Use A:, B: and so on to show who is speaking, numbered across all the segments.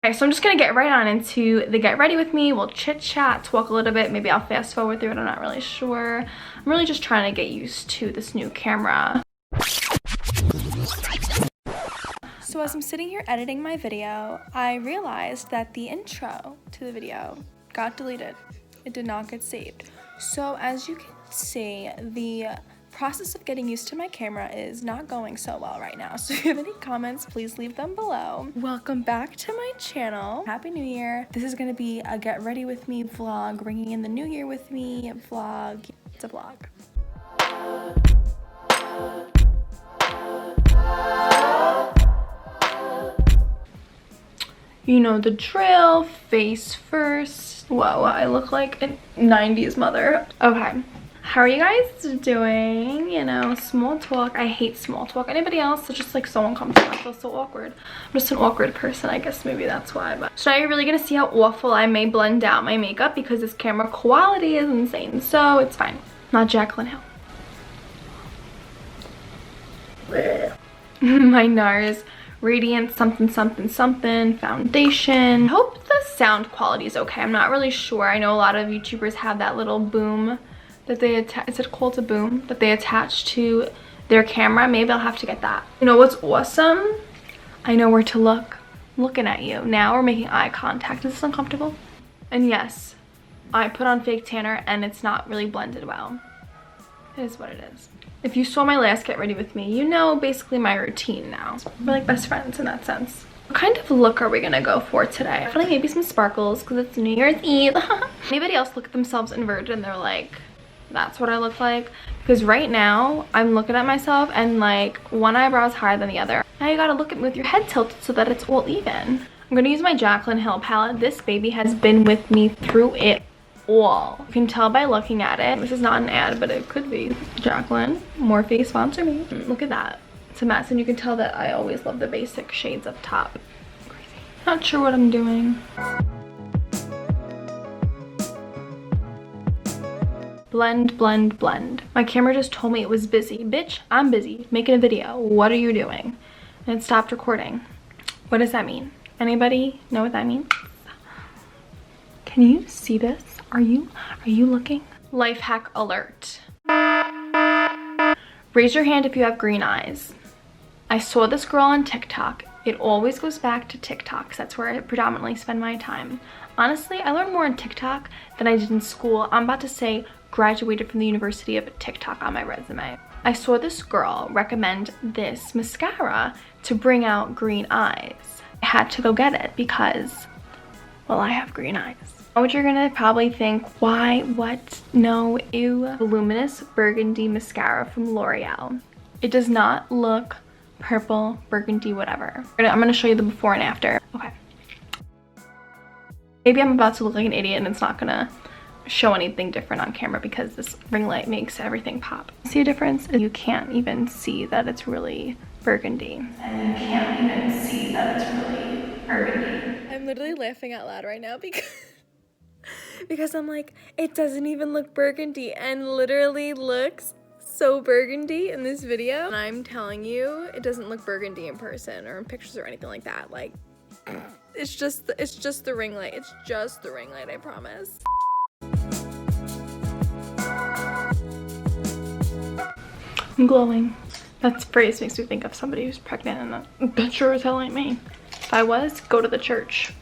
A: Okay, so I'm just gonna get right on into the get ready with me. We'll chit chat, talk a little bit. Maybe I'll fast forward through it, I'm not really sure. I'm really just trying to get used to this new camera. So as I'm sitting here editing my video, I realized that the intro to the video got deleted. It did not get saved. So as you can see, the process of getting used to my camera is not going so well right now. So if you have any comments, please leave them below. Welcome back to my channel. Happy New Year. This is gonna be a get ready with me vlog, ringing in the new year with me vlog. It's a vlog. You know the drill, face first. Whoa, I look like a 90s mother. Okay. How are you guys doing? You know, small talk. I hate small talk. Anybody else? It's just like so uncomfortable. I feel so awkward. I'm just an awkward person. I guess maybe that's why. But so now you're really gonna see how awful I may blend out my makeup because this camera quality is insane. So it's fine. Not Jaclyn Hill. My NARS Radiant something something something foundation. Hope the sound quality is okay. I'm not really sure. I know a lot of YouTubers have that little boom that they attach, is it called a boom, that they attach to their camera. Maybe I'll have to get that. You know what's awesome? I know where to look. Looking at you. Now we're making eye contact. Is this uncomfortable? And yes, I put on fake tanner and it's not really blended well. It is what it is. If you saw my last get ready with me, you know basically my routine now. We're like best friends in that sense. What kind of look are we gonna go for today? I feel like maybe some sparkles because it's New Year's Eve. Anybody else look at themselves inverted and they're like, that's what I look like? Because right now I'm looking at myself and like one eyebrow is higher than the other. Now you gotta look at me with your head tilted so that it's all even. I'm gonna use my Jaclyn Hill palette. This baby has been with me through it all. You can tell by looking at it. This is not an ad, but it could be. Jaclyn, Morphe, sponsor me. Look at that. It's a mess, and you can tell that I always love the basic shades up top. Crazy. Not sure what I'm doing. Blend, blend, blend. My camera just told me it was busy. Bitch, I'm busy making a video. What are you doing? And it stopped recording. What does that mean? Anybody know what that means? Can you see this? Are you looking? Life hack alert. Raise your hand if you have green eyes. I saw this girl on TikTok. It always goes back to TikTok because that's where I predominantly spend my time. Honestly, I learned more on TikTok than I did in school. I'm about to say graduated from the University of TikTok on my resume. I saw this girl recommend this mascara to bring out green eyes. I had to go get it because, well, I have green eyes. What you're gonna probably think, why, what, no, ew. Voluminous Burgundy Mascara from L'Oreal. It does not look purple, burgundy, whatever. I'm gonna show you the before and after. Okay. Maybe I'm about to look like an idiot and it's not gonna show anything different on camera because this ring light makes everything pop. See a difference? You can't even see that it's really burgundy. And you can't even see that it's really burgundy. I'm literally laughing out loud right now because I'm like, it doesn't even look burgundy and literally looks so burgundy in this video. And I'm telling you, it doesn't look burgundy in person or in pictures or anything like that. Like, it's just the ring light. It's just the ring light, I promise. I'm glowing. That phrase makes me think of somebody who's pregnant and that sure as hell ain't me. If I was, go to the church.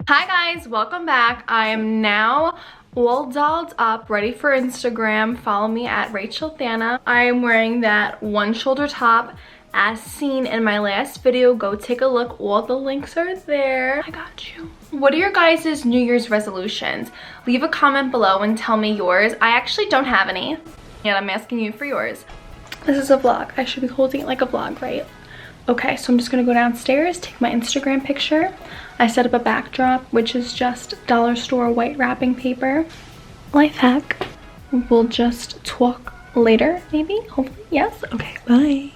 A: Hi guys, welcome back. I am now all dolled up, ready for Instagram. Follow me at Rachel Thana. I am wearing that one shoulder top as seen in my last video. Go take a look. All the links are there. I got you. What are your guys' New Year's resolutions? Leave a comment below and tell me yours. I actually don't have any, and I'm asking you for yours. This is a vlog. I should be holding it like a vlog, right? Okay, so I'm just gonna go downstairs, take my Instagram picture. I set up a backdrop, which is just dollar store white wrapping paper. Life hack. We'll just talk later, maybe, hopefully, yes? Okay, bye.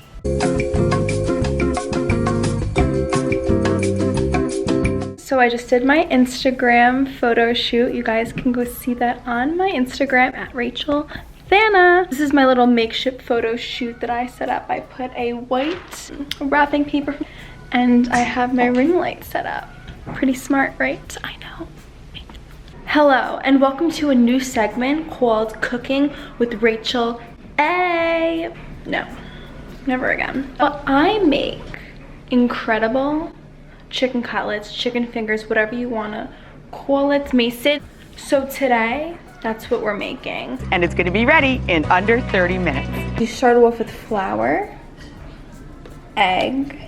A: So I just did my Instagram photo shoot. You guys can go see that on my Instagram at Rachel Savannah. This is my little makeshift photo shoot that I set up. I put a white wrapping paper and I have my ring light set up. Pretty smart, right? I know. Hello, and welcome to a new segment called Cooking with Rachel A. No, never again. Well, I make incredible chicken cutlets, chicken fingers, whatever you wanna call it, Mason. So today, that's what we're making.
B: And it's gonna be ready in under 30 minutes.
A: You start off with flour, egg,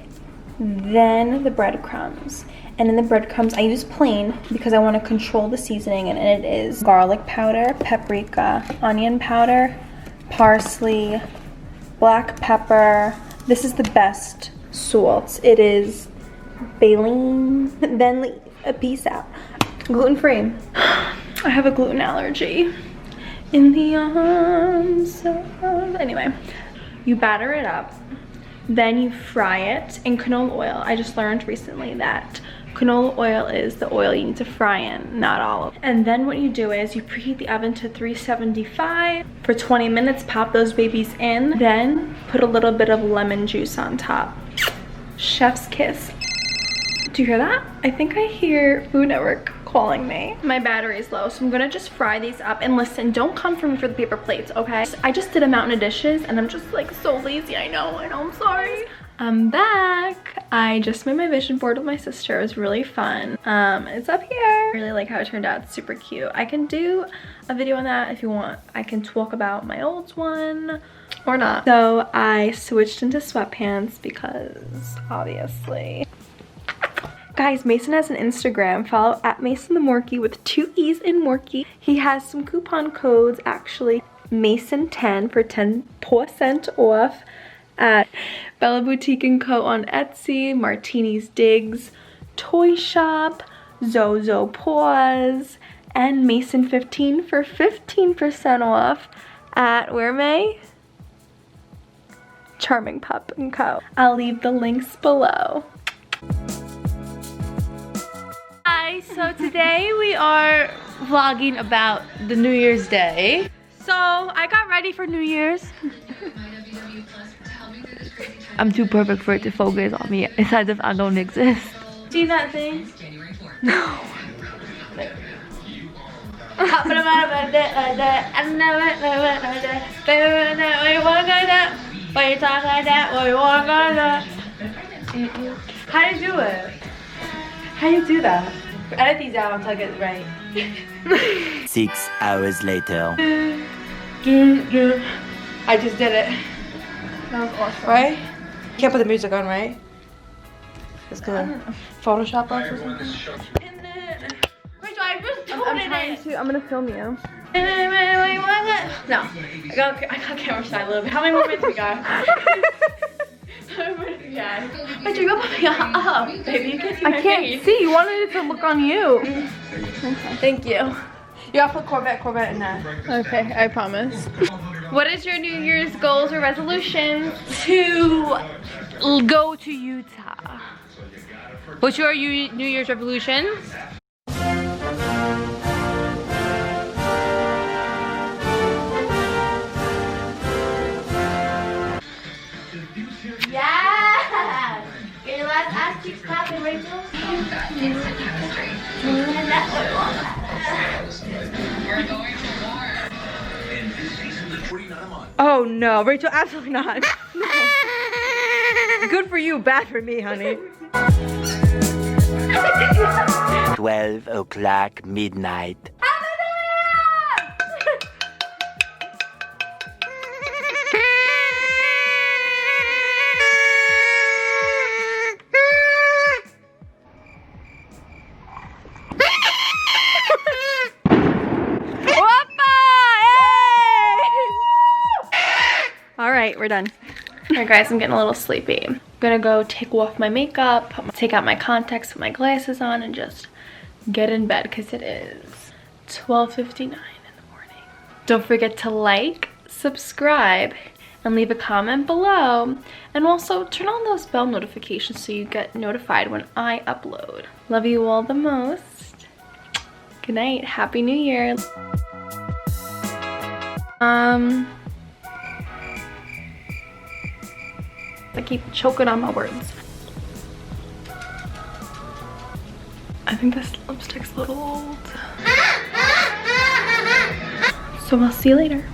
A: then the breadcrumbs. And in the breadcrumbs, I use plain because I want to control the seasoning, and it is garlic powder, paprika, onion powder, parsley, black pepper. This is the best salt. It is baleen, then peace out. Gluten-free. I have a gluten allergy. In the arms of... Anyway, you batter it up. Then you fry it in canola oil. I just learned recently that canola oil is the oil you need to fry in, not olive. And then what you do is you preheat the oven to 375 for 20 minutes, pop those babies in, then put a little bit of lemon juice on top. Chef's kiss. Do you hear that? I think I hear Food Network calling me. My battery's low, so I'm gonna just fry these up. And listen, don't come for me for the paper plates, okay? I just did a mountain of dishes and I'm just like so lazy. I know, I'm sorry. I'm back. I just made my vision board with my sister. It was really fun. It's up here. I really like how it turned out. It's super cute. I can do a video on that if you want. I can talk about my old one or not. So I switched into sweatpants because obviously. Guys, Mason has an Instagram. Follow at Mason the Morkie with 2 E's in Morkie. He has some coupon codes actually. Mason10 for 10% off at Bella Boutique & Co. on Etsy, Martini's Digs, Toy Shop, Zozo Paws, and Mason15 for 15% off at where May? Charming Pup & Co. I'll leave the links below.
C: Hi, so today we are vlogging about the New Year's Day. So I got ready for New Year's. I'm too perfect for it to focus on me. It's as if I don't exist. See that thing? No. How do you do it? How do you do that? Edit these out until I get it right.
D: 6 hours later.
C: I just did it.
A: That was awesome.
C: Right? Can't put the music on, right? It's gonna Photoshop us or something. Rachel, I just told it.
A: I'm gonna film you.
C: No, I got camera shy a little bit. How many more minutes we got? But you're popping up, baby. You can't see my
A: Can't see. You wanted it to look on you.
C: Okay. Thank you. You gotta put Corvette in that.
A: Okay, I promise. What is your New Year's goals or resolutions?
C: To go to Utah. What's your New Year's resolutions? Yeah! Your last ass cheeks clapping, Rachel. Oh no, Rachel, absolutely not. No. Good for you, bad for me, honey.
D: 12 o'clock midnight.
A: Alright, we're done. Alright guys, I'm getting a little sleepy. I'm gonna go take off my makeup, take out my contacts, put my glasses on, and just get in bed because it is 12:59 in the morning. Don't forget to like, subscribe, and leave a comment below. And also turn on those bell notifications so you get notified when I upload. Love you all the most. Good night. Happy New Year. I keep choking on my words. I think this lipstick's a little old. So I'll see you later.